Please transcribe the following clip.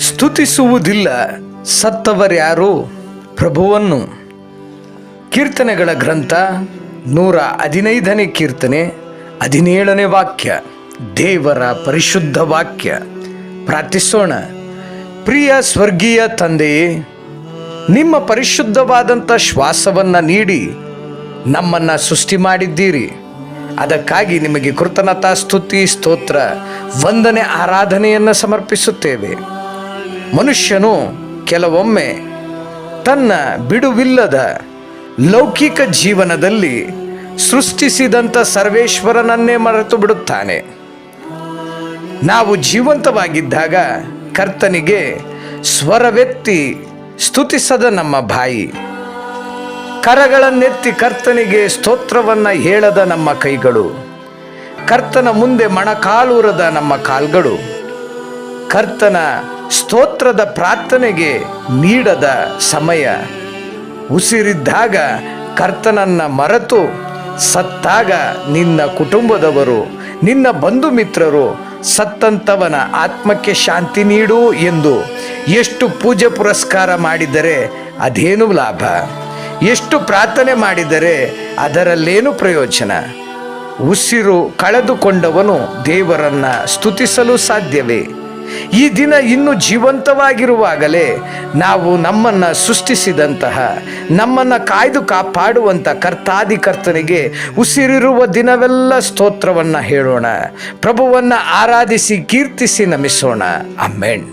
ಸ್ತುತಿಸುವುದಿಲ್ಲ ಸತ್ತವರ್ಯಾರು ಪ್ರಭುವನ್ನು. ಕೀರ್ತನೆಗಳ ಗ್ರಂಥ 115ನೇ ಕೀರ್ತನೆ 17ನೇ ವಾಕ್ಯ, ದೇವರ ಪರಿಶುದ್ಧ ವಾಕ್ಯ. ಪ್ರಾರ್ಥಿಸೋಣ. ಪ್ರಿಯ ಸ್ವರ್ಗೀಯ ತಂದೆಯೇ, ನಿಮ್ಮ ಪರಿಶುದ್ಧವಾದಂಥ ಶ್ವಾಸವನ್ನು ನೀಡಿ ನಮ್ಮನ್ನು ಸೃಷ್ಟಿ ಮಾಡಿದ್ದೀರಿ. ಅದಕ್ಕಾಗಿ ನಿಮಗೆ ಕೃತಜ್ಞತಾ ಸ್ತುತಿ ಸ್ತೋತ್ರ ವಂದನೆ ಆರಾಧನೆಯನ್ನು ಸಮರ್ಪಿಸುತ್ತೇವೆ. ಮನುಷ್ಯನು ಕೆಲವೊಮ್ಮೆ ತನ್ನ ಬಿಡುವಿಲ್ಲದ ಲೌಕಿಕ ಜೀವನದಲ್ಲಿ ಸೃಷ್ಟಿಸಿದಂಥ ಸರ್ವೇಶ್ವರನನ್ನೇ ಮರೆತು ಬಿಡುತ್ತಾನೆ. ನಾವು ಜೀವಂತವಾಗಿದ್ದಾಗ ಕರ್ತನಿಗೆ ಸ್ವರವೆತ್ತಿ ಸ್ತುತಿಸದ ನಮ್ಮ ಬಾಯಿ, ಕರಗಳನ್ನೆತ್ತಿ ಕರ್ತನಿಗೆ ಸ್ತೋತ್ರವನ್ನು ಹೇಳದ ನಮ್ಮ ಕೈಗಳು, ಕರ್ತನ ಮುಂದೆ ಮೊಣಕಾಲೂರದ ನಮ್ಮ ಕಾಲ್ಗಳು, ಕರ್ತನ ಸ್ತೋತ್ರದ ಪ್ರಾರ್ಥನೆಗೆ ನೀಡದ ಸಮಯ, ಉಸಿರಿದ್ದಾಗ ಕರ್ತನನ್ನು ಮರೆತು ಸತ್ತಾಗ ನಿನ್ನ ಕುಟುಂಬದವರು, ನಿನ್ನ ಬಂಧು ಮಿತ್ರರು ಸತ್ತಂತವನ ಆತ್ಮಕ್ಕೆ ಶಾಂತಿ ನೀಡು ಎಂದು ಎಷ್ಟು ಪೂಜೆ ಪುರಸ್ಕಾರ ಮಾಡಿದರೆ ಅದೇನು ಲಾಭ? ಎಷ್ಟು ಪ್ರಾರ್ಥನೆ ಮಾಡಿದರೆ ಅದರಲ್ಲೇನು ಪ್ರಯೋಜನ? ಉಸಿರು ಕಳೆದುಕೊಂಡವನು ದೇವರನ್ನು ಸ್ತುತಿಸಲು ಸಾಧ್ಯವೇ? ಈ ದಿನ ಇನ್ನೂ ಜೀವಂತವಾಗಿರುವಾಗಲೇ ನಾವು ನಮ್ಮನ್ನು ಸೃಷ್ಟಿಸಿದಂತಹ, ನಮ್ಮನ್ನು ಕಾಯ್ದು ಕಾಪಾಡುವಂಥ ಕರ್ತನಿಗೆ ಉಸಿರಿರುವ ದಿನವೆಲ್ಲ ಸ್ತೋತ್ರವನ್ನು ಹೇಳೋಣ. ಪ್ರಭುವನ್ನು ಆರಾಧಿಸಿ ಕೀರ್ತಿಸಿ ನಮಿಸೋಣ. ಆಮೆನ್.